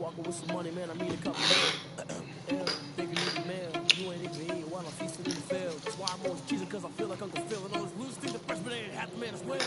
Walking with some money, man, I need a couple mil. Thinking you the mail, you ain't even eating while I'm feasting in the field. That's why I'm always cheesing, cause I feel like Uncle Phil. And all those losers think the freshman ain't half the man as well.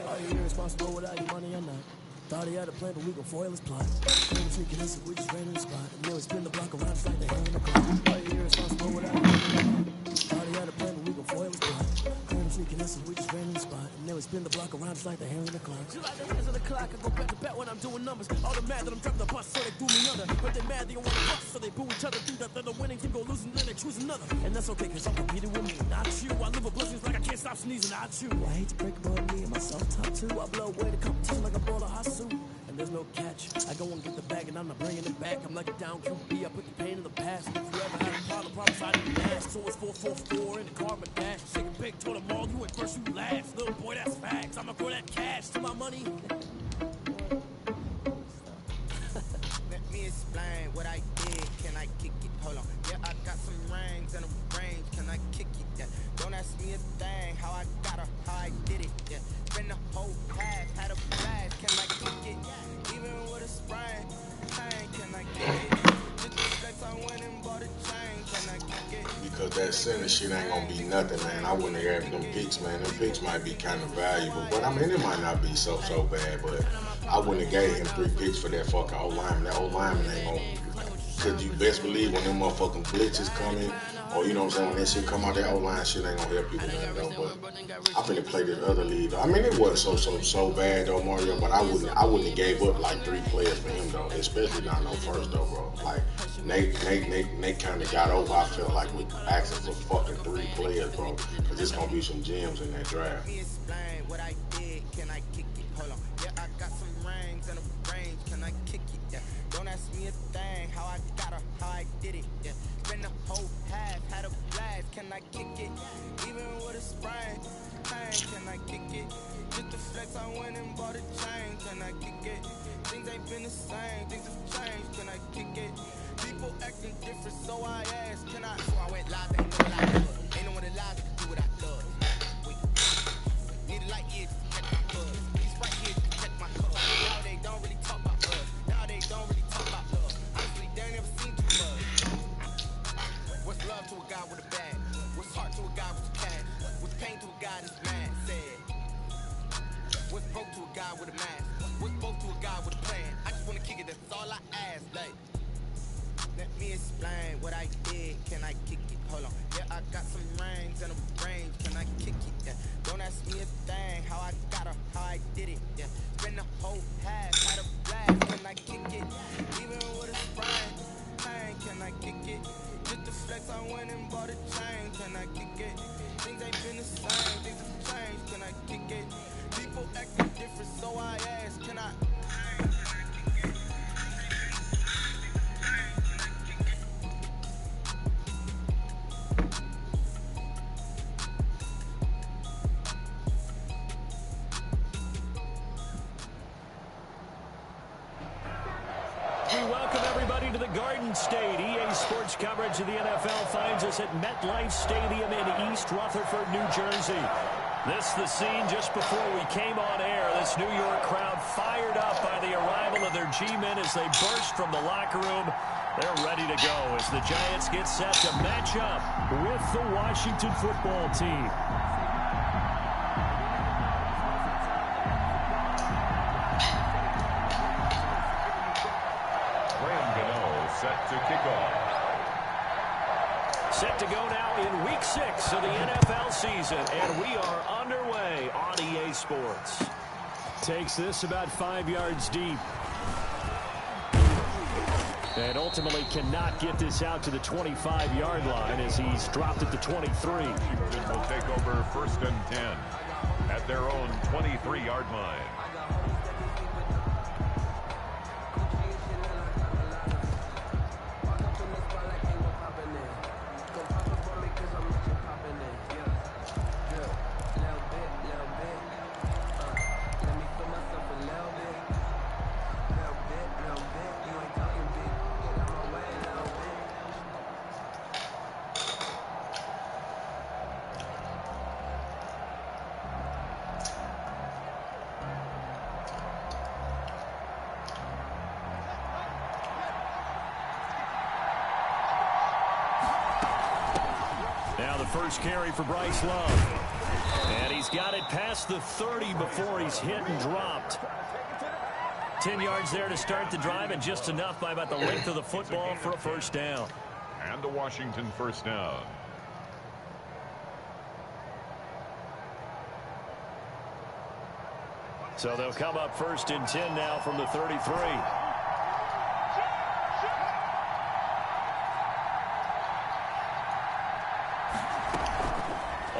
Are you irresponsible without your money or not? Thought he had a plan, but we gon' foil his plot. Claim sneaking us if we just ran in the spot. And then we spin the block around, it's like they hang in the clock. Are you irresponsible without your money or not? Thought he had a plan, but we gon' foil his plot. Claim sneaking us if we just ran in the spot. And then we spin the block around, it's like they hang in the clock. She like the hands on the clock, I go back to back when I'm doing numbers. All the mad that I'm dropping the bus, so they threw me under. But they mad they don't want to bust, so they boo each other. Think that they're the winning team, go losing, then they choose another. And that's okay, cause I'm competing with me, not you. I live with blessings like I can't stop sneezing, not you. I hate to break about me and myself top two. I blow away the competition like a ball of hot soup. And there's no catch. I go and get the bag and I'm not bringing it back. I'm like a down QB, I put the pain in the past. If you ever had a problem, promise I didn't ask. So it's 444 in the car, my dash. Shake a big, told them all, you ain't first, you last. Little boy, that's facts. I'ma throw that cash to my money. Let me explain what I did. Can I kick it? Hold on. Yeah, I got some rings and a range. Can I kick it? Yeah. Don't ask me a thing. How I got her, how I did it. Yeah. Spend the whole half, had a blast. Can I kick it? Even with a sprain, pain. Can I kick it? Just the flex I went and bought a chain. Can I kick it? Because that center shit ain't gonna be nothing, man. I wouldn't have had them picks, man. Them picks might be kind of valuable, but I mean, it might not be so bad. But I wouldn't have gave him 3 picks for that fucking old lineman. That old lineman ain't gonna. Cause you best believe when them motherfucking blitzes come in, or you know what I'm saying, when that shit come out, that old line shit ain't gonna help you with nothing though. But I finna play this other league though. I mean, it wasn't so bad though, Mario. But I wouldn't have gave up like 3 players for him though, especially not no first though, bro. Like Nate kind of got over. I felt like with asking for fucking 3 players, bro, cause it's gonna be some gems in that draft. Let me explain what I did. Can I kick it? Hold on. Yeah, I got some rings and a range. Can I kick it? Yeah. Don't ask me a thing. How I got her, how I did it. Yeah. Spend the whole half, had a blast. Can I kick it? Even with a sprain, pain. Can I kick it? Just the flex, I went and bought a chain. Can I kick it? Things ain't been the same. Things have changed. Can I kick it? People acting different, so I asked. Can I? So I went live. Ain't no what I love. Ain't no one alive that can do what I love. Wait. Need a light here to check my buzz. These right here to check my cuz. Now they don't really talk about us. Now they don't really talk about love. Honestly, they ain't never seen too much. What's love to a guy with a bag? What's heart to a guy with a cash? What's pain to a guy that's mad? Said. What's broke to a guy with a mask? What's broke to a guy with a plan? I just wanna kick it, that's all I ask. Like, let me explain what I did. Can I kick it? Hold on. Yeah, I got some rings and a range. Can I kick it? Yeah. Don't ask me a thing. How I got her, how I did it. Yeah. Spend the whole half, had a blast. Can I kick it? Even with a sprain, pain. Can I kick it? Just the flex, I went and bought a chain. Can I kick it? Things ain't been the same. Things have changed. Can I kick it? People acting different, so I ask. Can I? We welcome everybody to the Garden State. EA Sports coverage of the NFL finds us at MetLife Stadium in East Rutherford, New Jersey. This the scene just before we came on air. This New York crowd fired up by the arrival of their G-men as they burst from the locker room. They're ready to go as the Giants get set to match up with the Washington football team. Set to kick off. Set to go now in week 6 of the NFL season, and we are underway on EA Sports. Takes this about 5 yards deep. And ultimately cannot get this out to the 25-yard line as he's dropped at the 23. Washington will take over 1st and 10 at their own 23-yard line. first carry for Bryce Love. And he's got it past the 30 before he's hit and dropped. 10 yards there to start the drive, and just enough by about the length of the football for a first down. And the Washington first down. So they'll come up first and 10 now from the 33.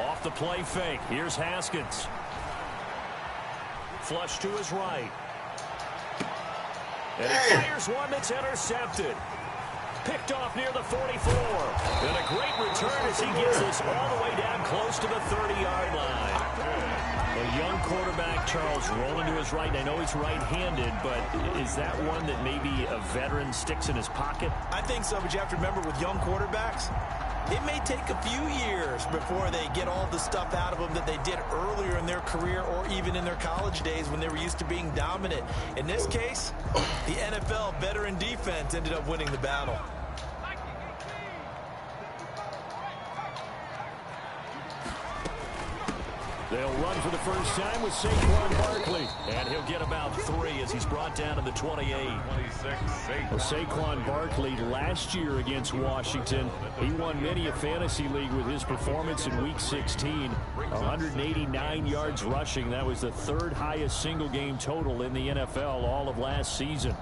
Off the play fake. Here's Haskins. Flush to his right. And he fires one that's intercepted. Picked off near the 44. And a great return as he gets this all the way down close to the 30-yard line. A young quarterback, Charles, rolling to his right. I know he's right-handed, but is that one that maybe a veteran sticks in his pocket? I think so, but you have to remember with young quarterbacks, it may take a few years before they get all the stuff out of them that they did earlier in their career or even in their college days when they were used to being dominant. In this case, the NFL veteran defense ended up winning the battle. They'll run for the first time with Saquon Barkley. And he'll get about 3 as he's brought down to the 28. 26, Well, Saquon Barkley last year against Washington, he won many a fantasy league with his performance in Week 16. 189 yards rushing. That was the 3rd highest single game total in the NFL all of last season.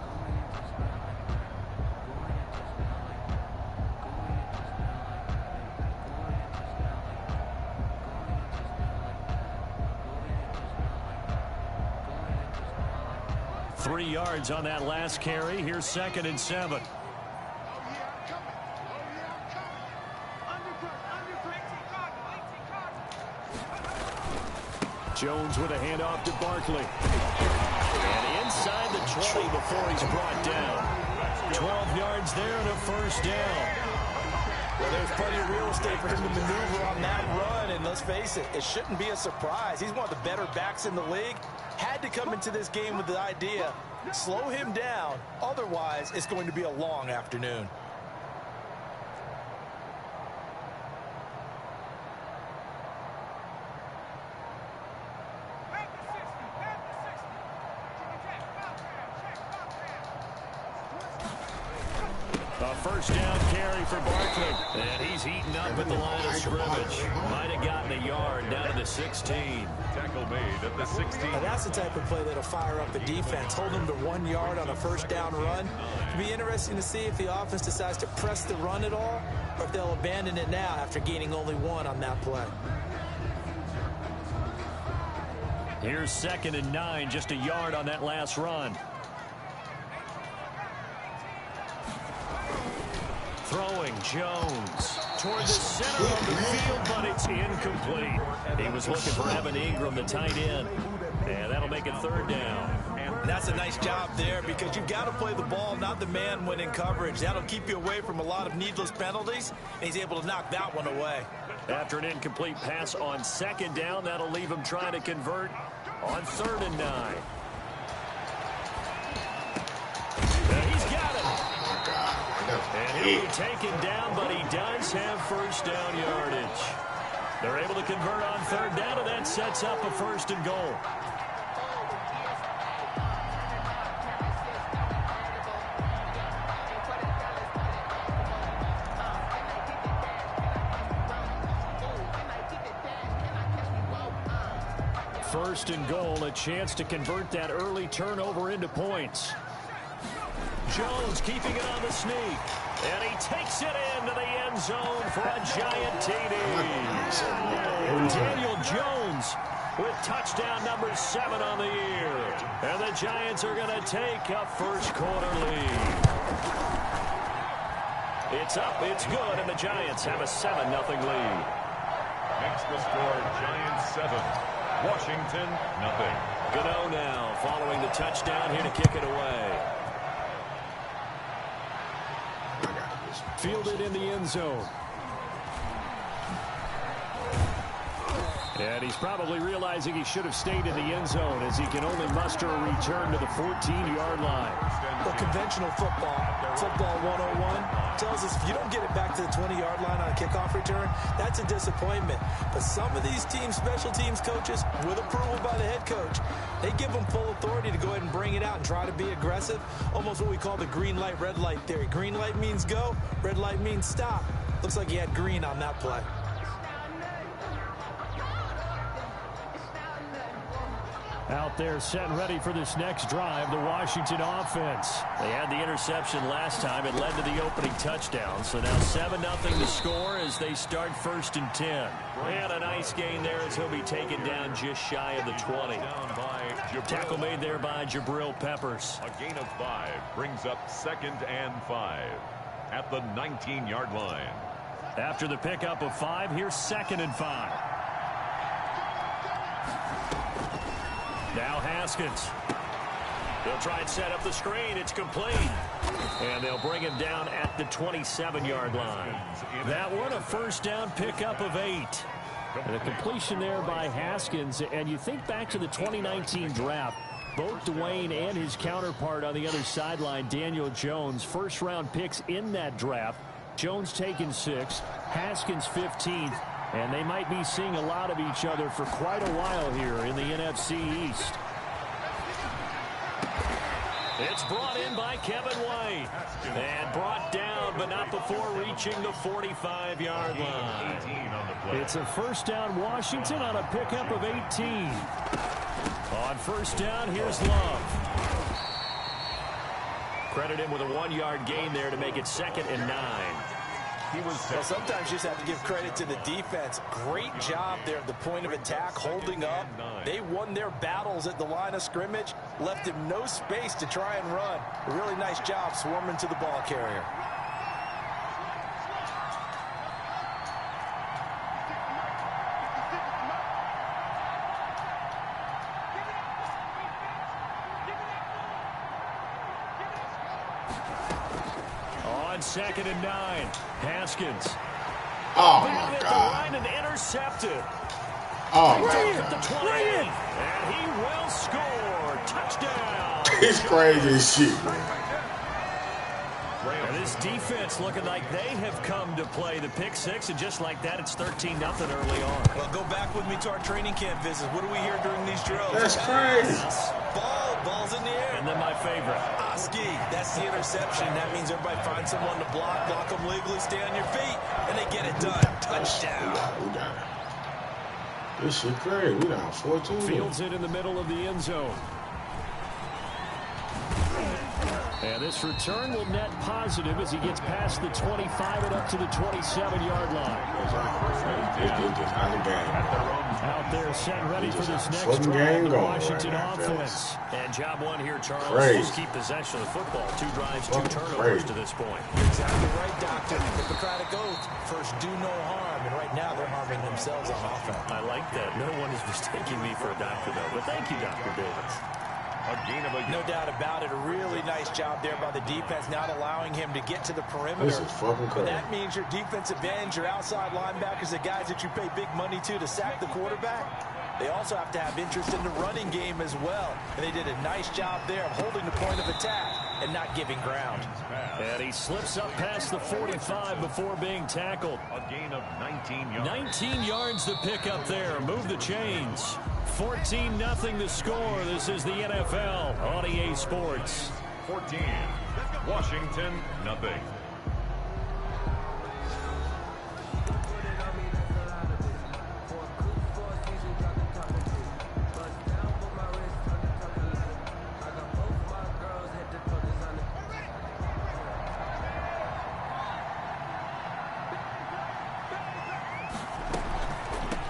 Three yards on that last carry. Here's 2nd and 7. Jones with a handoff to Barkley. And inside the 20 before he's brought down. 12 yards there and a first down. Well, there's plenty of real estate for him to maneuver on that run, and let's face it, it shouldn't be a surprise. He's one of the better backs in the league. Had to come into this game with the idea, slow him down, otherwise it's going to be a long afternoon. A first down carry for Barkley. And he's eaten up at the line of scrimmage. Might have gotten a yard down to the 16. tackle made at the 16. Now that's the type of play that'll fire up the defense. Hold them to 1 yard on a first down run. It'll be interesting to see if the offense decides to press the run at all, or if they'll abandon it now after gaining only 1 on that play. Here's 2nd and 9, just a yard on that last run. Throwing Jones toward the center of the field, but it's incomplete. He was looking for Evan Ingram, the tight end, and that'll make it 3rd down. And that's a nice job there because you've got to play the ball, not the man when in coverage. That'll keep you away from a lot of needless penalties, and he's able to knock that one away. After an incomplete pass on 2nd down, that'll leave him trying to convert on 3rd and 9. He's got it. And he'll be taken down, but he does have first down yardage. They're able to convert on 3rd down, and that sets up a 1st and goal. First and goal, a chance to convert that early turnover into points. Jones keeping it on the sneak. And he takes it into the end zone for a giant TD. Daniel Jones with touchdown number 7 on the year. And the Giants are going to take a first quarter lead. It's up, it's good, and the Giants have a 7-0 lead. Makes the score Giants 7. Washington, nothing. Gano now following the touchdown here to kick it away. Fielded in the end zone. And he's probably realizing he should have stayed in the end zone as he can only muster a return to the 14-yard line. Well, conventional football 101, tells us if you don't get it back to the 20-yard line on a kickoff return, that's a disappointment. But some of these teams, special teams coaches, with approval by the head coach, they give them full authority to go ahead and bring it out and try to be aggressive. Almost what we call the green light, red light theory. Green light means go, red light means stop. Looks like he had green on that play. Out there set and ready for this next drive, the Washington offense. They had the interception last time. It led to the opening touchdown. So now 7-0 to score as they start 1st and 10. And a nice gain there as he'll be taken down just shy of the 20. Tackle made there by Jabril Peppers. A gain of 5 brings up 2nd and 5 at the 19-yard line. After the pickup of 5, here's 2nd and 5. Now Haskins. They'll try and set up the screen. It's complete. And they'll bring him down at the 27-yard line. That one, a 1st down pickup of 8. And a completion there by Haskins. And you think back to the 2019 draft, both Dwayne and his counterpart on the other sideline, Daniel Jones, 1st-round picks in that draft. Jones taken 6th, Haskins 15th. And they might be seeing a lot of each other for quite a while here in the NFC East. It's brought in by Kevin White. And brought down, but not before reaching the 45-yard line. It's a 1st down Washington on a pickup of 18. On 1st down, here's Love. Credit him with a 1-yard gain there to make it 2nd and 9. Well, sometimes you just have to give credit to the defense. Great job there at the point of attack, holding up. They won their battles at the line of scrimmage, left him no space to try and run. A really nice job swarming to the ball carrier. On 2nd and 9, Haskins. Oh, Down my at God. the line and intercepted. Oh, Right at my the God. 20. And he will score. Touchdown. It's crazy as shit, man. And this defense looking like they have come to play. The pick 6, and just like that, it's 13-0 early on. Well, go back with me to our training camp visits. What do we hear during these drills? That's crazy. Ball's in the air. And then my favorite. Oski, that's the interception. That means everybody finds someone to block them legally, stay on your feet, and they get it done. Touchdown. We got it. This shit crazy. We down 14. Fields it in the middle of the end zone. And this return will net positive as he gets past the 25 and up to the 27-yard line. Out there set ready for this next drive, the Washington offense. And job 1 here, Charles. Just keep possession of the football. 2 drives, 2 turnovers to this point. Exactly right, Doctor. Hippocratic oath. First, do no harm. And right now, they're harming themselves on offense. I like that. No one is mistaking me for a doctor, though. But thank you, Dr. Davis. No doubt about it. A really nice job there by the defense, not allowing him to get to the perimeter. This is fucking crazy. That means your defensive ends, your outside linebackers, the guys that you pay big money to sack the quarterback. They also have to have interest in the running game as well. And they did a nice job there of holding the point of attack and not giving ground. And he slips up past the 45 before being tackled. A gain of 19 yards. 19 yards to pick up there. Move the chains. 14-0 to score. This is the NFL on EA Sports. 14. Washington, nothing.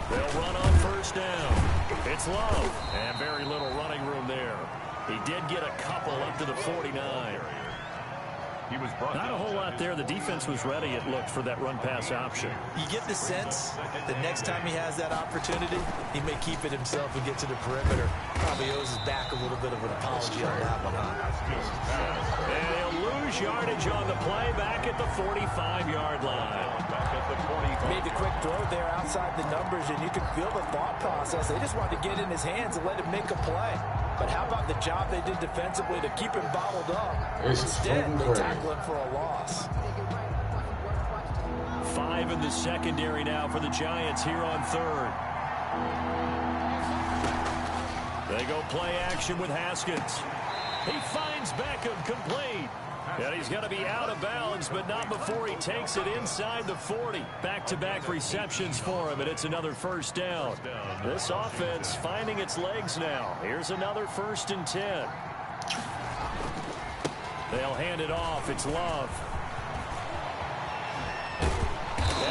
They'll run on 1st down. It's Love, and very little running room there. He did get a couple up to the 49. He was brought Not a whole lot there. The defense was ready, it looked, for that run-pass option. You get the sense that next time he has that opportunity, he may keep it himself and get to the perimeter. Probably owes his back a little bit of an apology on that one, huh? And he'll lose lose yardage on the play back at the 45-yard line. Made the quick throw there outside the numbers, and you can feel the thought process. They just wanted to get in his hands and let him make a play. But how about the job they did defensively to keep him bottled up? Instead, they tackle him for a loss. 5 in the secondary now for the Giants here on third. They go play action with Haskins. He finds Beckham, complete. And he's going to be out of bounds, but not before he takes it inside the 40. Back-to-back receptions for him, and it's another first down. This offense finding its legs now. Here's another 1st and 10. They'll hand it off. It's Love.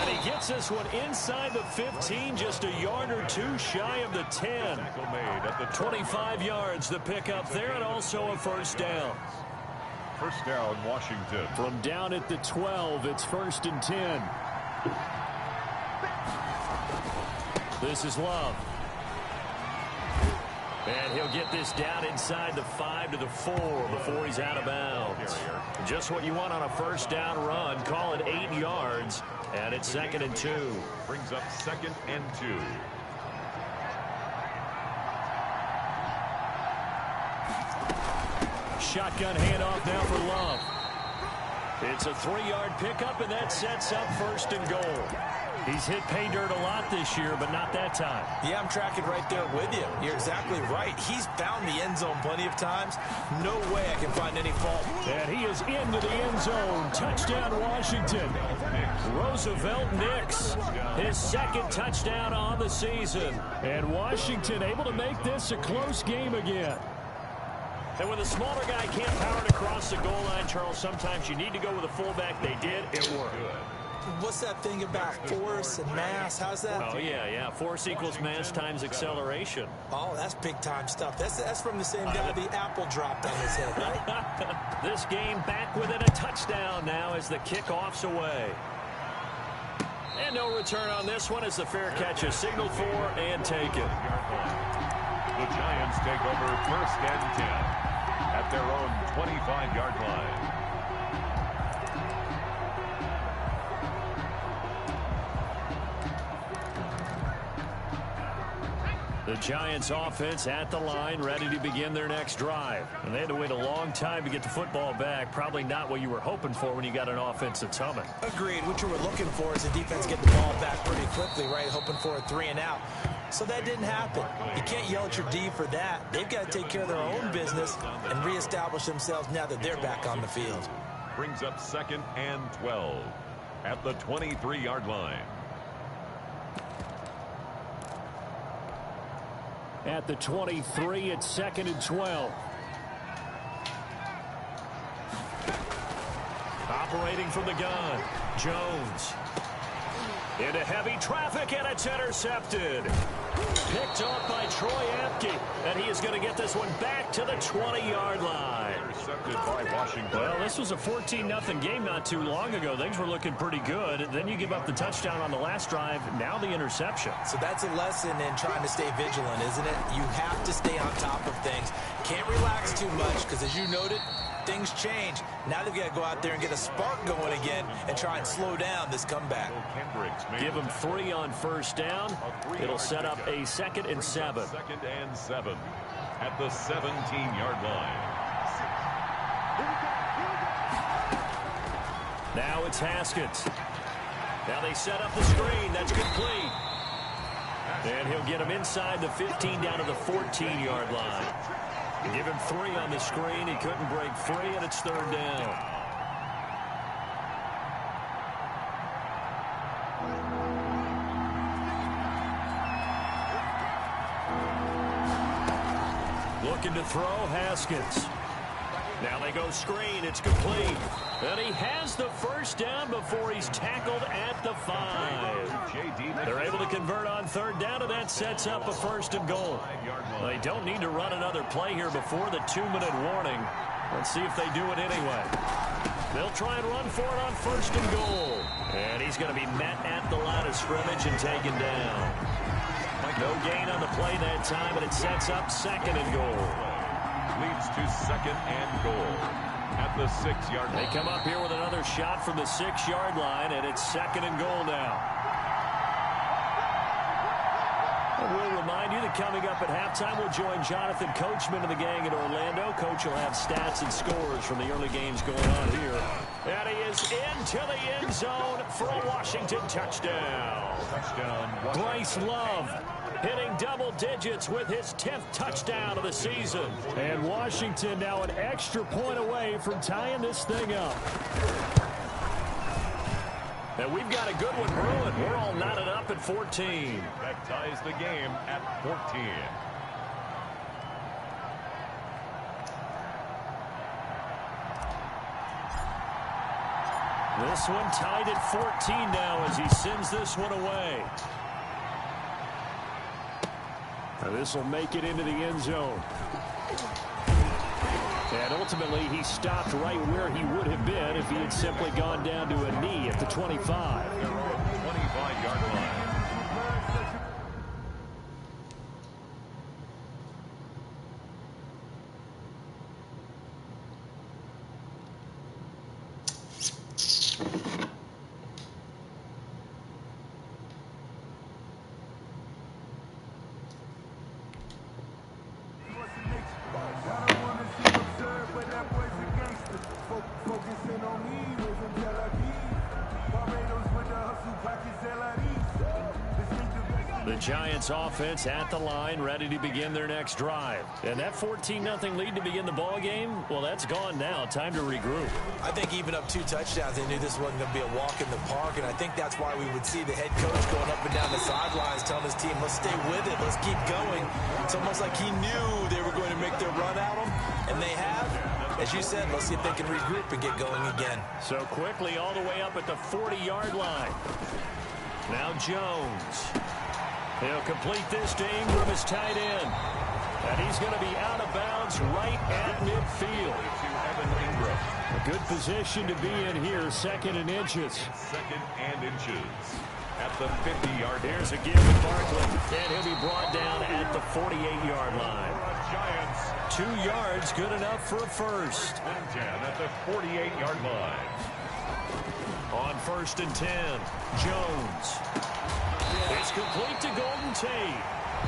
And he gets this one inside the 15, just a yard or two shy of the 10. 25 yards the pickup there, and also a first down. First down, Washington. From down at the 12, it's 1st and 10. This is Love. And he'll get this down inside the 5 to the 4 before he's out of bounds. Just what you want on a first down run. Call it 8 yards, and it's 2nd and 2. Brings up 2nd and 2. Shotgun handoff now for Love. It's a 3-yard pickup, and that sets up 1st and goal. He's hit pay dirt a lot this year, but not that time. Yeah, I'm tracking right there with you. You're exactly right. He's found the end zone plenty of times. No way I can find any fault. And he is into the end zone. Touchdown, Washington. Roosevelt Nix, his 2nd touchdown on the season. And Washington able to make this a close game again. And when the smaller guy can't power it across the goal line, Charles, sometimes you need to go with a fullback. They did. It worked. What's that thing about force and mass? How's that? Oh, yeah. Force equals mass times acceleration. Oh, that's big-time stuff. That's from the same guy the apple dropped on his head, right? This game back within a touchdown now as the kickoff's away. And no return on this one as the fair catch is signaled for and taken. The Giants take over 1st and 10 at their own 25-yard line. The Giants offense at the line, ready to begin their next drive. And they had to wait a long time to get the football back. Probably not what you were hoping for when you got an offense that's humming. Agreed. What you were looking for is the defense getting the ball back pretty quickly, right? Hoping for a 3 and out. So that didn't happen. You can't yell at your D for that. They've got to take care of their own business and reestablish themselves now that they're back on the field. Brings up 2nd and 12 at the 23-yard line. At the 23, it's 2nd and 12. Operating from the gun, Jones. Into heavy traffic, and it's intercepted. Picked off by Troy Apke, and he is going to get this one back to the 20-yard line. Intercepted by Washington. Well, this was a 14-0 game not too long ago. Things were looking pretty good. Then you give up the touchdown on the last drive, now the interception. So that's a lesson in trying to stay vigilant, isn't it? You have to stay on top of things. Can't relax too much because, as you noted, things change. Now they've got to go out there and get a spark going again and try and slow down this comeback. Give them 3 on first down. It'll set up a 2nd and 7. 2nd and 7 at the 17-yard line. Now it's Haskins. Now they set up the screen. That's complete. And he'll get him inside the 15 down to the 14-yard line. Give him 3 on the screen. He couldn't break free, and it's 3rd down. Looking to throw, Haskins. Now they go screen. It's complete. And he has the first down before he's tackled at the 5. They're able to convert on 3rd down, and that sets up a 1st and goal. They don't need to run another play here before the 2-minute warning. Let's see if they do it anyway. They'll try and run for it on 1st and goal. And he's going to be met at the line of scrimmage and taken down. No gain on the play that time, and it sets up 2nd and goal. Leads to 2nd and goal. at the 6-yard line. They come up here with another shot from the 6-yard line, and it's 2nd and goal now. We'll remind you that coming up at halftime, we'll join Jonathan Coachman and the gang in Orlando. Coach will have stats and scores from the early games going on here. And he is into the end zone for a Washington touchdown. Bryce Love hitting double digits with his 10th touchdown of the season. And Washington now an extra point away from tying this thing up. And we've got a good one brewing. We're all knotted up at 14. That ties the game at 14. This one tied at 14 now as he sends this one away. Now this will make it into the end zone. And ultimately, he stopped right where he would have been if he had simply gone down to a knee at the 25. 25-yard line. The Giants offense at the line, ready to begin their next drive. And that 14-0 lead to begin the ball game, well, that's gone now. Time to regroup. I think even up 2 touchdowns, they knew this wasn't going to be a walk in the park, and I think that's why we would see the head coach going up and down the sidelines telling his team, let's stay with it, let's keep going. It's almost like he knew they were going to make their run at him, and they have. As you said, let's see if they can regroup and get going again. So quickly all the way up at the 40-yard line. Now Jones. He'll complete this to Ingram as tight end. And he's going to be out of bounds right at midfield. A good position to be in here, 2nd and inches. 2nd and inches at the 50-yard line. Here's a give to Barkley. And he'll be brought down at the 48-yard line. Giants. 2 yards, good enough for a first. 1 and 10 at the 48-yard line. On 1st and 10, Jones. It's complete to Golden Tate.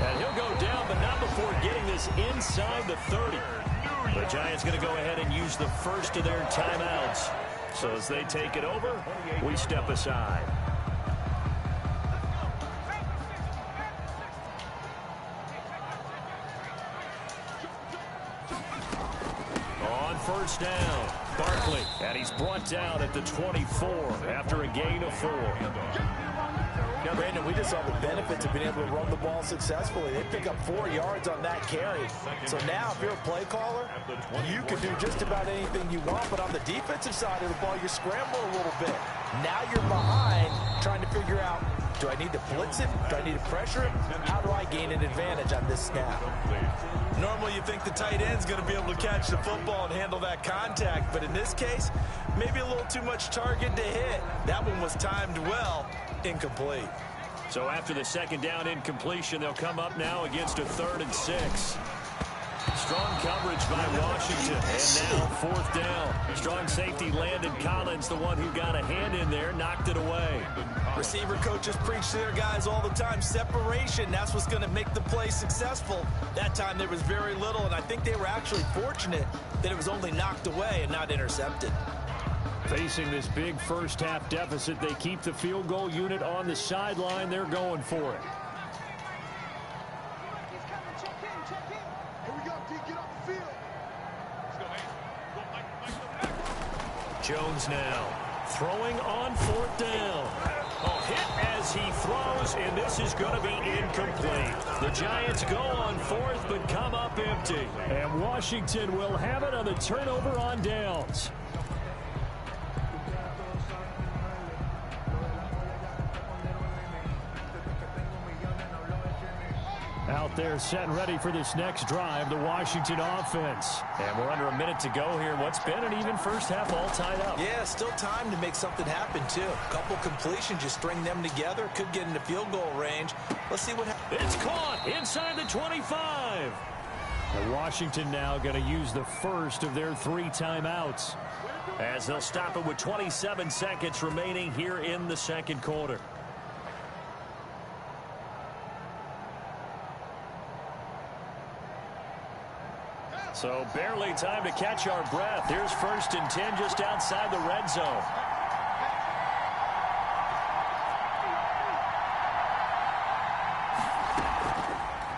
And he'll go down, but not before getting this inside the 30. The Giants going to go ahead and use the first of their timeouts. So as they take it over, we step aside. On 1st down, Barkley. And he's brought down at the 24 after a gain of 4. Now, Brandon, we just saw the benefits of being able to run the ball successfully. They pick up 4 yards on that carry. So now, if you're a play caller, you can do just about anything you want. But on the defensive side of the ball, you're scrambling a little bit. Now you're behind, trying to figure out, do I need to blitz it? Do I need to pressure it? How do I gain an advantage on this snap? Normally, you think the tight end's going to be able to catch the football and handle that contact. But in this case, maybe a little too much target to hit. That one was timed well. Incomplete. So after the 2nd down incompletion, they'll come up now against a 3rd and 6. Strong coverage by Washington. And now 4th down. Strong safety Landon Collins, the one who got a hand in there, knocked it away. Receiver coaches preach to their guys all the time. Separation, that's what's going to make the play successful. That time there was very little, and I think they were actually fortunate that it was only knocked away and not intercepted. Facing this big first-half deficit, they keep the field goal unit on the sideline. They're going for it. Jones now throwing on 4th down. A hit as he throws, and this is going to be incomplete. The Giants go on 4th, but come up empty. And Washington will have it on the turnover on downs. Out there set and ready for this next drive, the Washington offense. And we're under a minute to go here. What's been an even first half, all tied up. Yeah, still time to make something happen, too. A couple completions, just string them together. Could get into field goal range. Let's see what happens. It's caught inside the 25. And Washington now going to use the first of their 3 timeouts, as they'll stop it with 27 seconds remaining here in the second quarter. So barely time to catch our breath. Here's 1st and 10 just outside the red zone.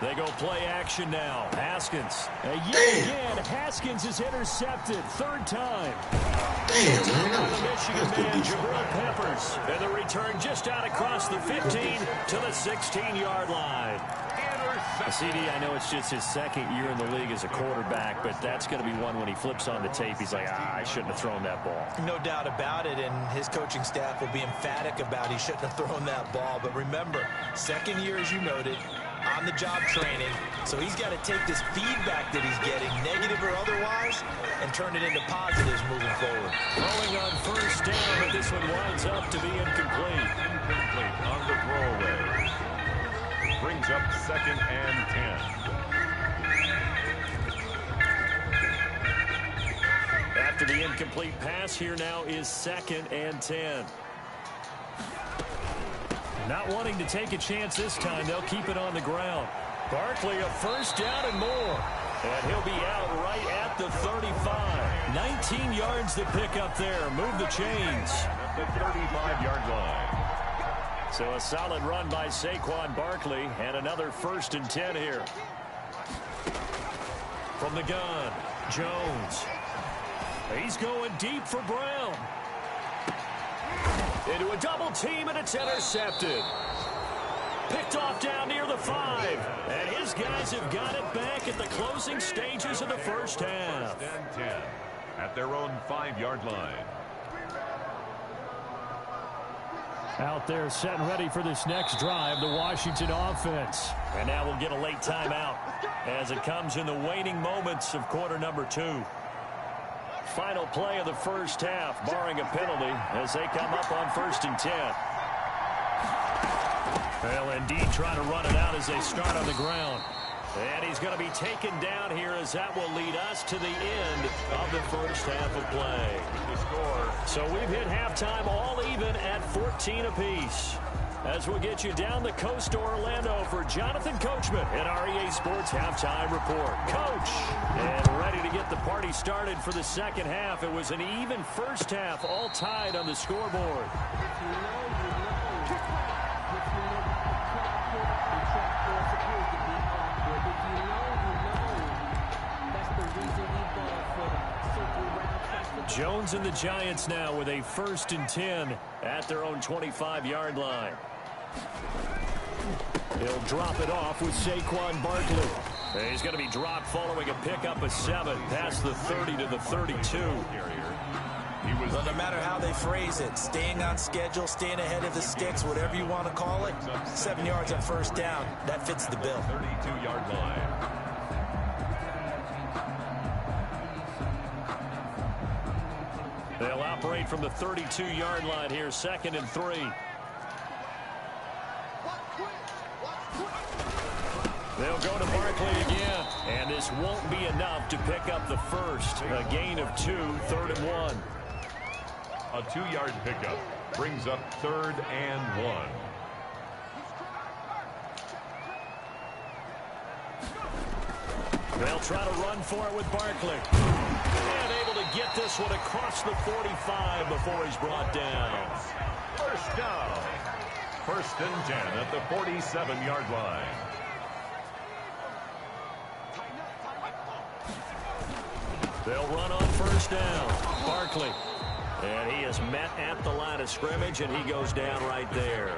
They go play action now. Haskins. Yet again, Haskins is intercepted. 3rd time. Damn, man. The Michigan man, Jabril Peppers. And the return just out across the 15 to the 16-yard line. CD, I know it's just his 2nd year in the league as a quarterback, but that's going to be one when he flips on the tape. He's like, I shouldn't have thrown that ball. No doubt about it, and his coaching staff will be emphatic about he shouldn't have thrown that ball. But remember, 2nd year, as you noted, on-the-job training, so he's got to take this feedback that he's getting, negative or otherwise, and turn it into positives moving forward. Throwing on 1st down, but this one winds up to be incomplete. Incomplete on the throwaway. Brings up 2nd and 10. After the incomplete pass, here now is 2nd and 10. Not wanting to take a chance this time, they'll keep it on the ground. Barkley, a 1st down and more. And he'll be out right at the 35. 19 yards to pick up there. Move the chains. At the 35-yard line. So a solid run by Saquon Barkley, and another 1st and 10 here. From the gun, Jones. He's going deep for Brown. Into a double team, and it's intercepted. Picked off down near the 5. And his guys have got it back at the closing stages of the first half. 1st and 10 at their own 5-yard line. Out there set and ready for this next drive, the Washington offense. And now we'll get a late timeout as it comes in the waning moments of quarter number 2. Final play of the first half, barring a penalty, as they come up on 1st and 10. They'll indeed try to run it out as they start on the ground. And he's going to be taken down here, as that will lead us to the end of the first half of play. The score. So we've hit halftime all even at 14 apiece. As we'll get you down the coast to Orlando for Jonathan Coachman in our EA Sports Halftime Report. Coach, and ready to get the party started for the second half. It was an even first half, all tied on the scoreboard. Jones and the Giants now with a 1st and 10 at their own 25-yard line. He'll drop it off with Saquon Barkley. He's going to be dropped following a pickup of 7 past the 30 to the 32. Well, no matter how they phrase it, staying on schedule, staying ahead of the sticks, whatever you want to call it, 7 yards on 1st down, that fits the bill. 32-yard line. They'll operate from the 32-yard line here, 2nd and 3. They'll go to Barkley again, and this won't be enough to pick up the first. A gain of 2, 3rd and 1. A 2-yard pickup brings up 3rd and 1. They'll try to run for it with Barkley. And able to get this one across the 45 before he's brought down. 1st down. 1st and 10 at the 47-yard line. They'll run on 1st down. Barkley. And he is met at the line of scrimmage, and he goes down right there.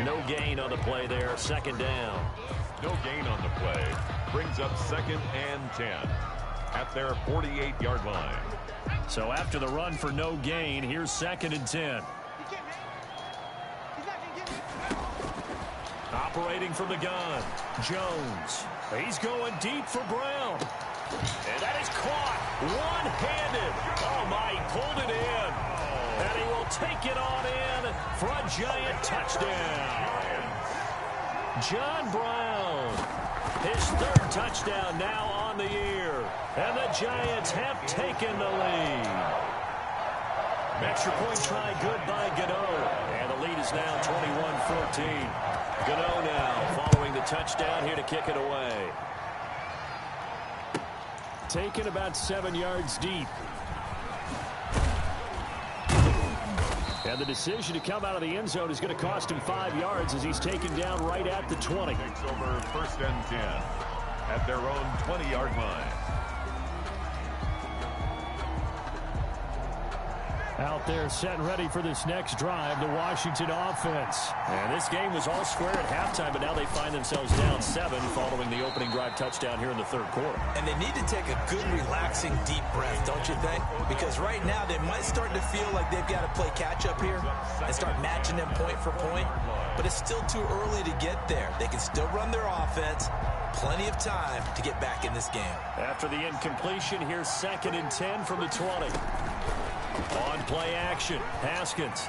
No gain on the play there, 2nd down. No gain on the play. Brings up 2nd and 10 at their 48-yard line. So after the run for no gain, here's 2nd and 10. Operating from the gun, Jones. He's going deep for Brown. And that is caught one-handed. Oh, my, he pulled it in. And he will take it on in for a Giant touchdown. John Brown. His third touchdown now on the year. And the Giants have taken the lead. Extra point try good by Gano. And the lead is now 21-14. Gano now following the touchdown here to kick it away. Taken about 7 yards deep. And the decision to come out of the end zone is going to cost him 5 yards as he's taken down right at the 20. Takes over 1st and 10 at their own 20-yard line. Out there set and ready for this next drive, the Washington offense. And this game was all square at halftime, but now they find themselves down 7 following the opening drive touchdown here in the third quarter. And they need to take a good, relaxing, deep breath, don't you think? Because right now they might start to feel like they've got to play catch-up here and start matching them point for point. But it's still too early to get there. They can still run their offense. Plenty of time to get back in this game. After the incompletion, here's 2nd and 10 from the 20. On play action, Haskins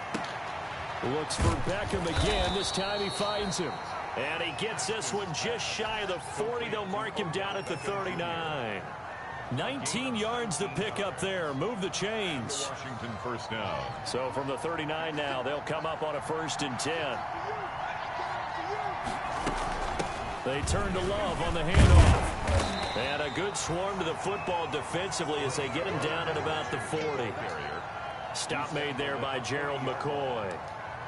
looks for Beckham again. This time he finds him. And he gets this one just shy of the 40. They'll mark him down at the 39. 19 yards to pick up there. Move the chains. Washington first down. So from the 39 now, they'll come up on a 1st and 10. They turn to Love on the handoff. And a good swarm to the football defensively as they get him down at about the 40. Stop made there by Gerald McCoy.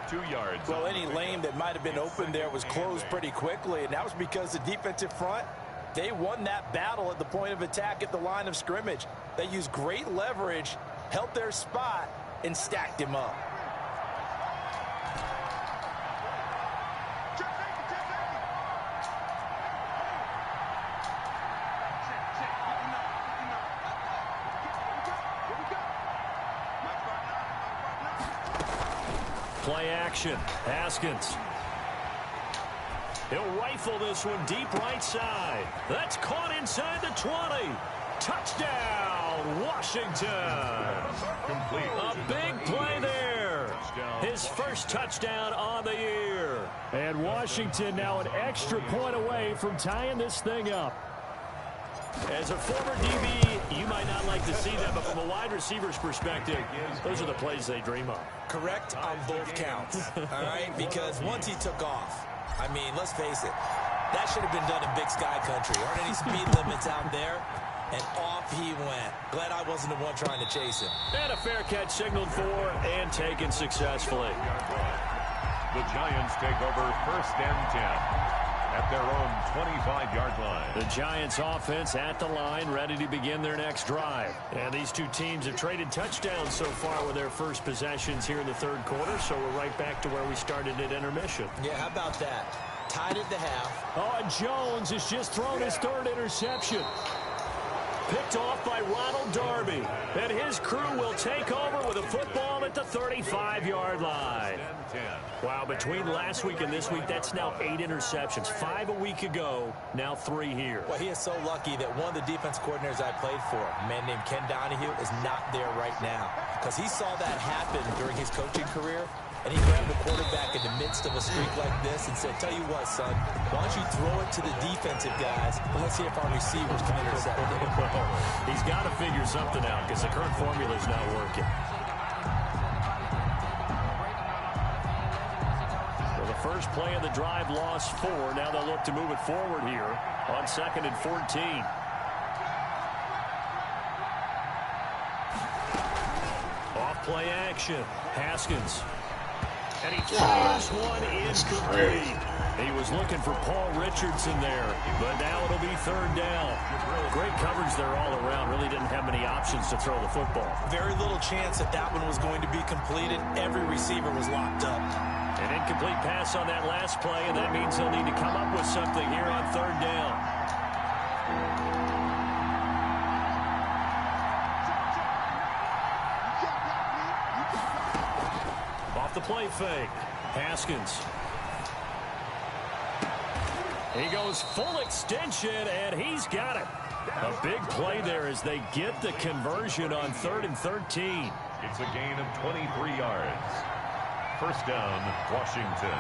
2 yards. Well, any lane that might have been open there was closed pretty quickly, and that was because the defensive front, they won that battle at the point of attack at the line of scrimmage. They used great leverage, held their spot, and stacked him up. Play action. Haskins. He'll rifle this one deep right side. That's caught inside the 20. Touchdown, Washington. Complete. A big play there. His first touchdown on the year. And Washington now an extra point away from tying this thing up. As a former DB, you might not like to see that, but from a wide receiver's perspective, those are the plays they dream of. Correct on both counts, all right? Because once he took off, I mean, let's face it, that should have been done in Big Sky Country. Aren't any speed limits out there? And off he went. Glad I wasn't the one trying to chase him. And a fair catch signaled for and taken successfully. The Giants take over 1st and 10. At their own 25-yard line. The Giants offense at the line, ready to begin their next drive. And these two teams have traded touchdowns so far with their first possessions here in the third quarter, so we're right back to where we started at intermission. Yeah, how about that? Tied at the half. Oh, and Jones has just thrown his 3rd interception. Picked off by Ronald Darby. And his crew will take over with a football at the 35-yard line. Wow, between last week and this week, that's now 8 interceptions. 5 a week ago, now 3 here. Well, he is so lucky that one of the defense coordinators I played for, a man named Ken Donahue, is not there right now. Because he saw that happen during his coaching career, and he grabbed the quarterback in the midst of a streak like this and said, tell you what, son, why don't you throw it to the defensive guys, and let's see if our receivers can intercept it. He's got to figure something out because the current formula is not working. Well, the first play of the drive lost 4. Now they'll look to move it forward here on 2nd and 14. Off play action. Haskins. And he throws one incomplete. He was looking for Paul Richardson there, but now it'll be 3rd down. Great coverage there all around. Really didn't have many options to throw the football. Very little chance that that one was going to be completed. Every receiver was locked up. An incomplete pass on that last play, and that means they'll need to come up with something here on 3rd down. Off the play fake. Haskins. He goes full extension, and he's got it. A big play there as they get the conversion on 3rd and 13. It's a gain of 23 yards. First down, Washington.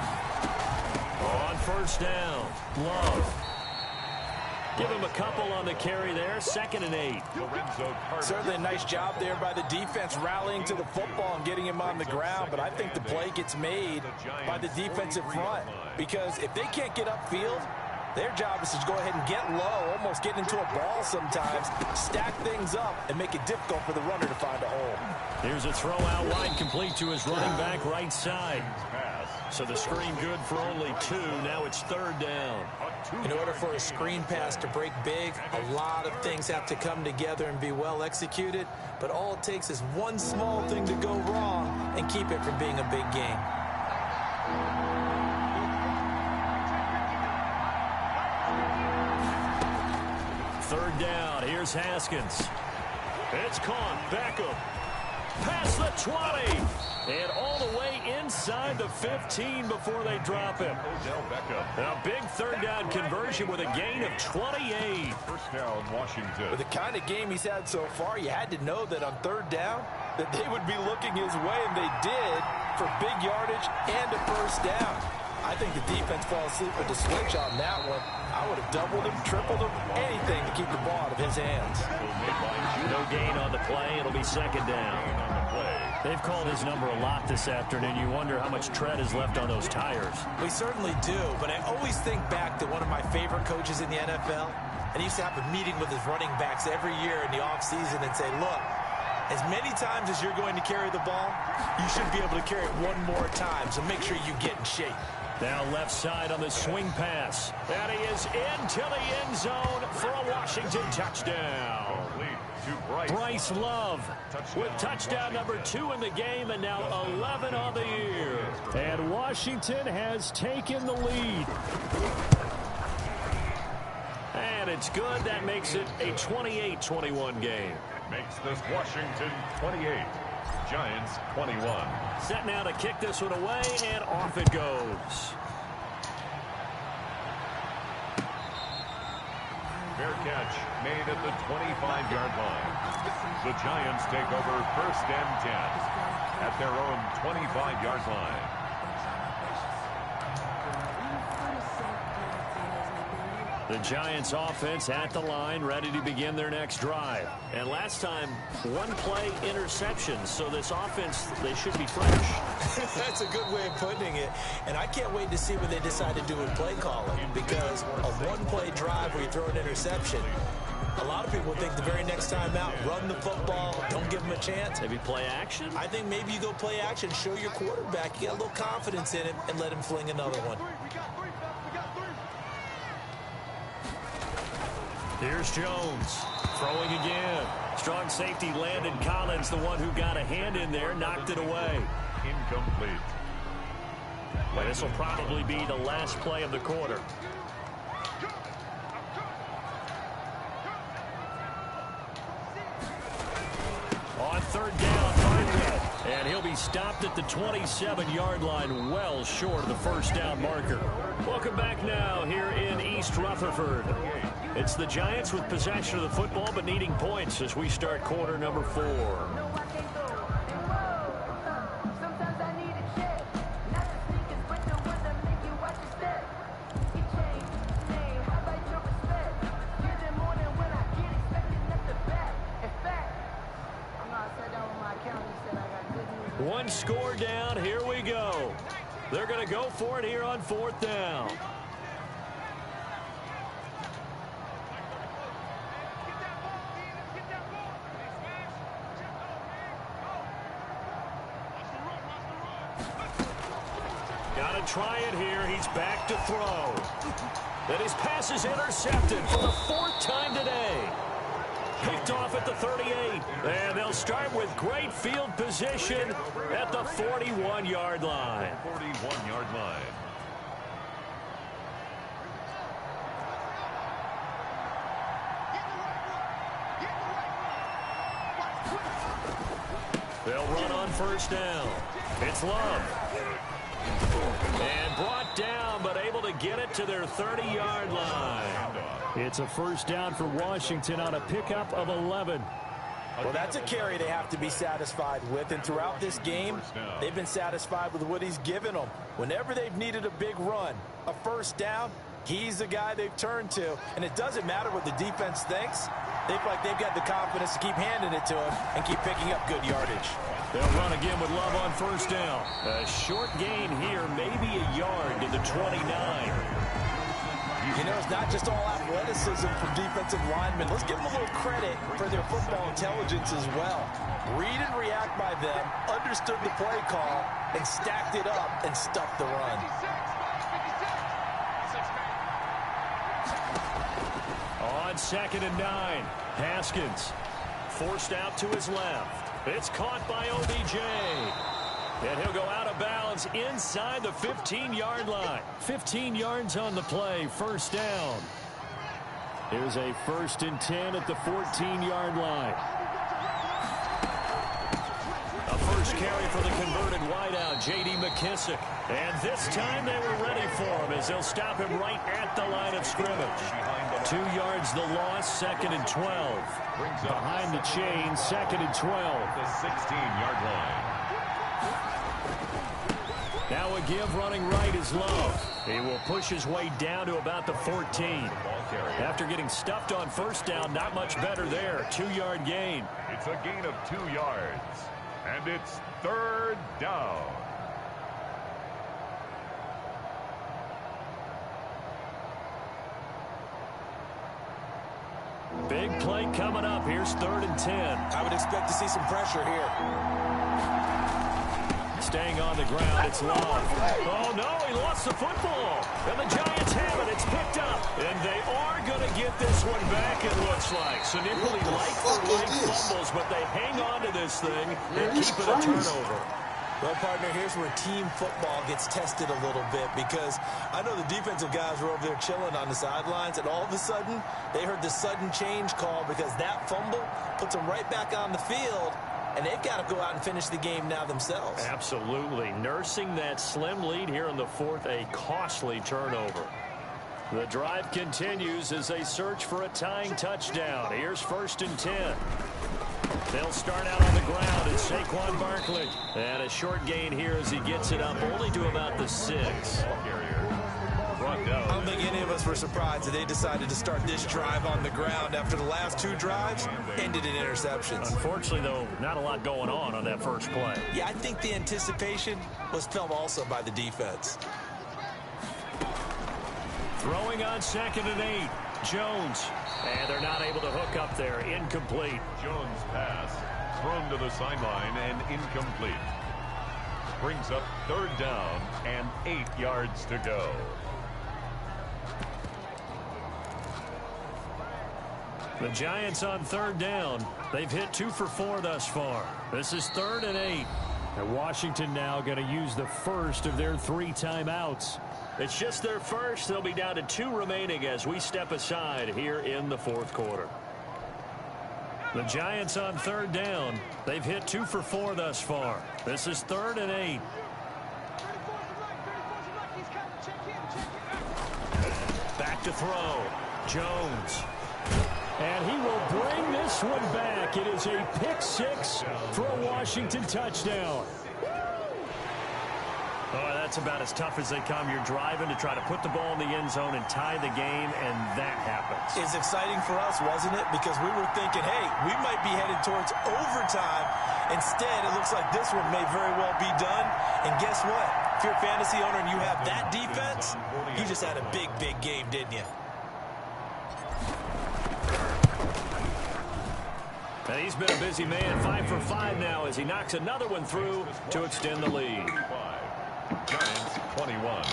On 1st down, Love. Give him a couple on the carry there. 2nd and 8. Certainly a nice job there by the defense rallying to the football and getting him on the ground. But I think the play gets made by the defensive front, because if they can't get upfield, their job is to go ahead and get low, almost get into a ball sometimes, stack things up, and make it difficult for the runner to find a hole. Here's a throw out wide, complete to his running back right side. So the screen good for only 2. Now it's 3rd down. In order for a screen pass to break big, a lot of things have to come together and be well executed. But all it takes is one small thing to go wrong and keep it from being a big game. Third down. Here's Haskins. It's caught. Beckham. Past the 20. And all the way inside the 15 before they drop him. A big third down conversion with a gain of 28. First down, Washington. With the kind of game he's had so far, you had to know that on third down that they would be looking his way, and they did, for big yardage and a first down. I think the defense fell asleep with the switch on that one. I would have doubled him, tripled him, anything to keep the ball out of his hands. No gain on the play. It'll be 2nd down. They've called his number a lot this afternoon. You wonder how much tread is left on those tires. We certainly do, but I always think back to one of my favorite coaches in the NFL, and he used to have a meeting with his running backs every year in the offseason and say, look, as many times as you're going to carry the ball, you should be able to carry it one more time, so make sure you get in shape. Now left side on the swing pass. And he is into the end zone for a Washington touchdown. Bryce Love with touchdown number 2 in the game, and now 11 on the year. And Washington has taken the lead. And it's good. That makes it a 28-21 game. Makes this Washington 28. Giants 21. Set now to kick this one away, and off it goes. Fair catch made at the 25-yard line. The Giants take over 1st and 10 at their own 25-yard line. The Giants offense at the line, ready to begin their next drive. And last time, 1-play interception. So this offense, they should be fresh. That's a good way of putting it. And I can't wait to see what they decide to do with play calling, because a 1-play drive where you throw an interception, a lot of people think the very next time out, run the football, don't give them a chance. Maybe play action? I think maybe you go play action, show your quarterback you got a little confidence in him, and let him fling another one. Here's Jones, throwing again. Strong safety Landon Collins, the one who got a hand in there, knocked it away. Incomplete. Well, this will probably be the last play of the quarter. On 3rd down, finally. And he'll be stopped at the 27-yard line, well short of the first down marker. Welcome back now here in East Rutherford. It's the Giants with possession of the football, but needing points as we start quarter number 4. One score down. Here we go. They're going to go for it here on 4th down. Got to try it here. He's back to throw. And his pass is intercepted for the 4th time today. Picked off at the 38. And they'll start with great field position at the 41-yard line. 41-yard line. They'll run on 1st down. It's Love. And brought down, but able to get it to their 30-yard line. It's a 1st down for Washington on a pickup of 11. Well, that's a carry they have to be satisfied with, and throughout this game, they've been satisfied with what he's given them. Whenever they've needed a big run, a 1st down, He's the guy they've turned to, and it doesn't matter what the defense thinks. They feel like they've got the confidence to keep handing it to him and keep picking up good yardage. They'll run again with Love on first down. A short gain here, maybe a yard to the 29. You know, it's not just all athleticism from defensive linemen. Let's give them a little credit for their football intelligence as well. Read and react by them, understood the play call, and stacked it up and stuffed the run. On 2nd and 9, Haskins forced out to his left. It's caught by OBJ. And he'll go out of bounds inside the 15-yard line. 15 yards on the play, first down. Here's a 1st and 10 at the 14-yard line. A first carry for the converted wideout, J.D. McKissick. And this time they were ready for him as they'll stop him right at the line of scrimmage. 2 yards the loss, 2nd and 12. Behind the chain, 2nd and 12. The 16-yard line. Now a give running right is Love. He will push his way down to about the 14. After getting stuffed on first down, not much better there. 2-yard gain. It's a gain of 2 yards. And it's 3rd down. Big play coming up. Here's 3rd and 10. I would expect to see some pressure here. Staying on the ground, it's Love. Oh, no, he lost the football. And the Giants have it. It's picked up. And they are going to get this one back, it looks like. So Nippoli like fumbles, but they hang on to this thing and keep it a turnover. Well, partner, here's where team football gets tested a little bit, because I know the defensive guys were over there chilling on the sidelines, and all of a sudden, they heard the sudden change call because that fumble puts them right back on the field, and they've got to go out and finish the game now themselves. Absolutely. Nursing that slim lead here in the 4th, a costly turnover. The drive continues as they search for a tying touchdown. Here's 1st and 10. They'll start out on the ground. It's Saquon Barkley. And a short gain here as he gets it up only to about the 6. I don't think any of us were surprised that they decided to start this drive on the ground after the last 2 drives ended in interceptions. Unfortunately, though, not a lot going on that first play. Yeah, I think the anticipation was felt also by the defense. Throwing on 2nd and 8. Jones. And they're not able to hook up there. Incomplete. Jones' pass thrown to the sideline and incomplete. Brings up 3rd down and 8 yards to go. The Giants on 3rd down. They've hit 2 for 4 thus far. This is 3rd and 8. And Washington now going to use the first of their 3 timeouts. It's just their first. They'll be down to 2 remaining as we step aside here in the 4th quarter. The Giants on 3rd down. They've hit 2 for 4 thus far. This is 3rd and 8. Back to throw. Jones. And he will bring this one back. It is a pick 6 for a Washington touchdown. Oh, that's about as tough as they come. You're driving to try to put the ball in the end zone and tie the game, and that happens. It's exciting for us, wasn't it? Because we were thinking, hey, we might be headed towards overtime. Instead, it looks like this one may very well be done. And guess what? If you're a fantasy owner and you have that defense, you just had a big, big game, didn't you? And he's been a busy man. 5 for 5 now as he knocks another one through to extend the lead. Giants 21.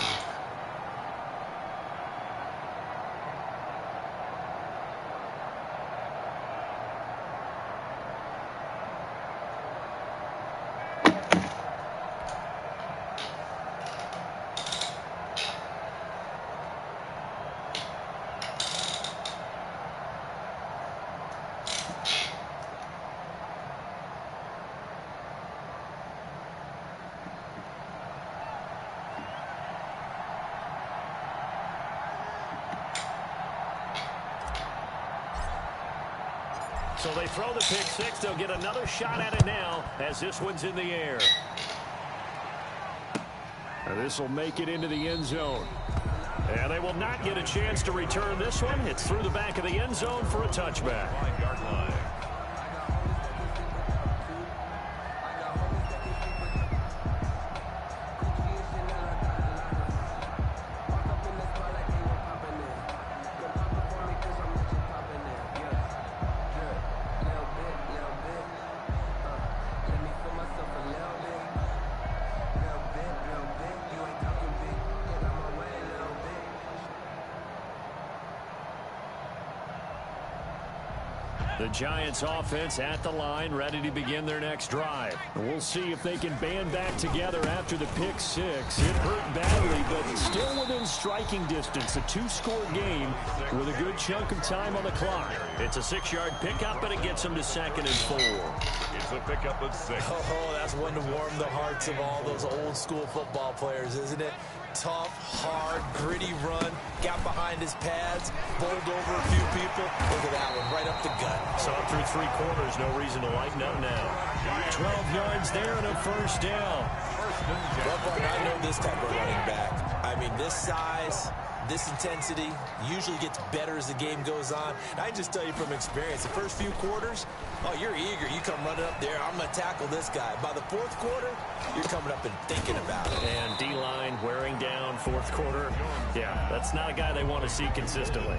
So they throw the pick 6. They'll get another shot at it now as this one's in the air. And this will make it into the end zone. And they will not get a chance to return this one. It's through the back of the end zone for a touchback. 5-yard line. The Giants offense at the line, ready to begin their next drive. We'll see if they can band back together after the pick six. It hurt badly, but still within striking distance. A two-score game with a good chunk of time on the clock. It's a 6-yard pickup, but it gets them to 2nd and 4. It's a pickup at 6. Oh, that's one to warm the hearts of all those old-school football players, isn't it? Tough, hard, gritty run, got behind his pads, bowled over a few people. Look at that one, right up the gut. Saw it through 3 quarters, no reason to lighten up now. 12 yards there and a first down. I know this type of running back. I mean, this size, this intensity usually gets better as the game goes on. And I just tell you from experience, the first few quarters, oh, you're eager. You come running up there, I'm going to tackle this guy. By the 4th quarter, you're coming up and thinking about it. And D-line wearing down 4th quarter. Yeah, that's not a guy they want to see consistently.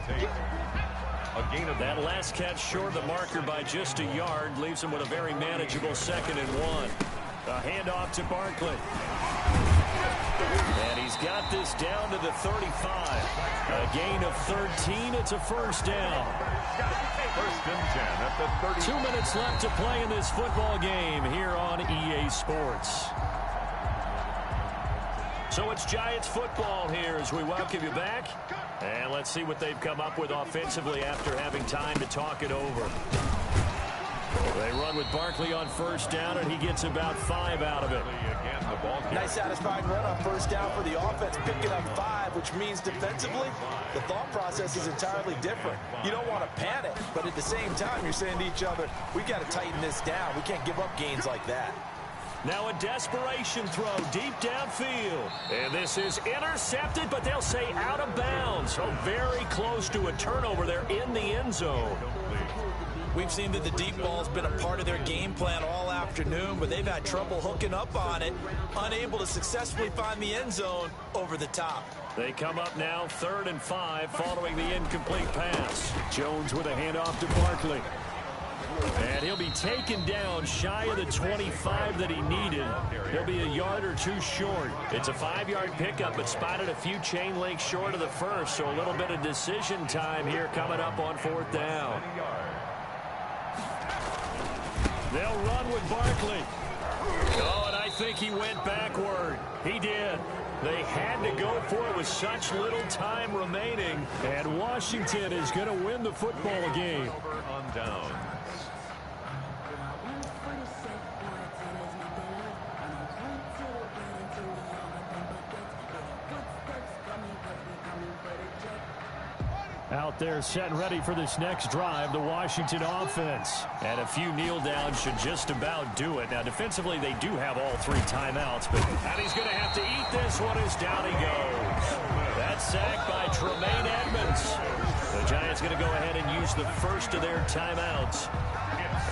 That last catch short of the marker by just a yard leaves him with a very manageable 2nd and 1. A handoff to Barkley. And he's got this down to the 35. A gain of 13. It's a first down. 1st and 10 at the 30. 2 minutes left to play in this football game here on EA Sports. So it's Giants football here as we welcome you back. And let's see what they've come up with offensively after having time to talk it over. They run with Barkley on first down, and he gets about 5 out of it. Nice satisfying run on first down for the offense, picking up 5, which means defensively, the thought process is entirely different. You don't want to panic, but at the same time, you're saying to each other, we got to tighten this down. We can't give up gains like that. Now a desperation throw deep downfield. And this is intercepted, but they'll say out of bounds. So very close to a turnover there in the end zone. We've seen that the deep ball's been a part of their game plan all afternoon, but they've had trouble hooking up on it, unable to successfully find the end zone over the top. They come up now 3rd and 5 following the incomplete pass. Jones with a handoff to Barkley. And he'll be taken down shy of the 25 that he needed. He'll be a yard or 2 short. It's a 5-yard pickup, but spotted a few chain links short of the first, so a little bit of decision time here coming up on 4th down. They'll run with Barkley. Oh, and I think he went backward. He did. They had to go for it with such little time remaining. And Washington is going to win the football game. On down. Out there set and ready for this next drive, the Washington offense. And a few kneel downs should just about do it. Now, defensively, they do have all 3 timeouts, but and he's going to have to eat this one as down he goes. That's sacked by Tremaine Edmonds. The Giants going to go ahead and use the first of their timeouts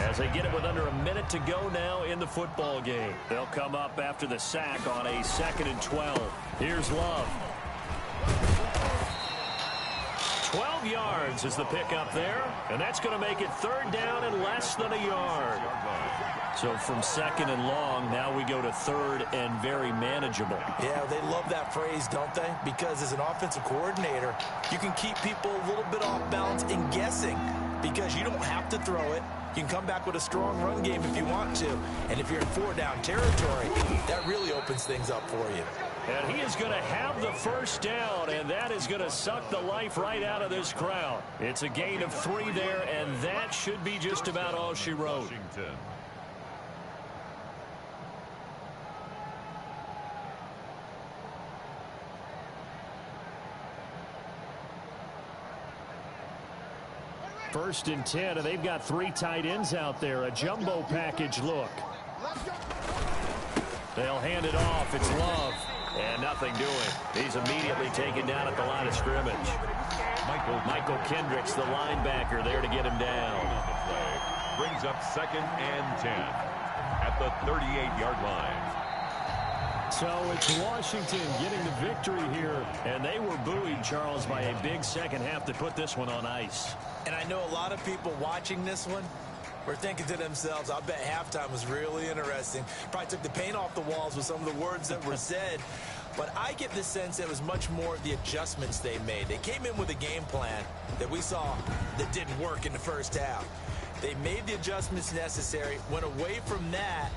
as they get it with under a minute to go now in the football game. They'll come up after the sack on a 2nd and 12. Here's Love. 12 yards is the pickup there, and that's going to make it 3rd down and less than a yard. So from 2nd and long, now we go to 3rd and very manageable. Yeah, they love that phrase, don't they? Because as an offensive coordinator, you can keep people a little bit off balance and guessing because you don't have to throw it. You can come back with a strong run game if you want to. And if you're in 4-down territory, that really opens things up for you. And he is going to have the first down, and that is going to suck the life right out of this crowd. It's a gain of 3 there, and that should be just about all she wrote. Washington. First and 10, and they've got 3 tight ends out there. A jumbo package look. They'll hand it off. It's Love. And nothing doing. He's immediately taken down at the line of scrimmage. Michael Kendricks, the linebacker, there to get him down. On the play. Brings up 2nd and 10 at the 38-yard line. So it's Washington getting the victory here. And they were buoyed, Charles, by a big second half to put this one on ice. And I know a lot of people watching this one were thinking to themselves, I bet halftime was really interesting. Probably took the paint off the walls with some of the words that were said. But I get the sense it was much more the adjustments they made. They came in with a game plan that we saw that didn't work in the first half. They made the adjustments necessary, went away from that,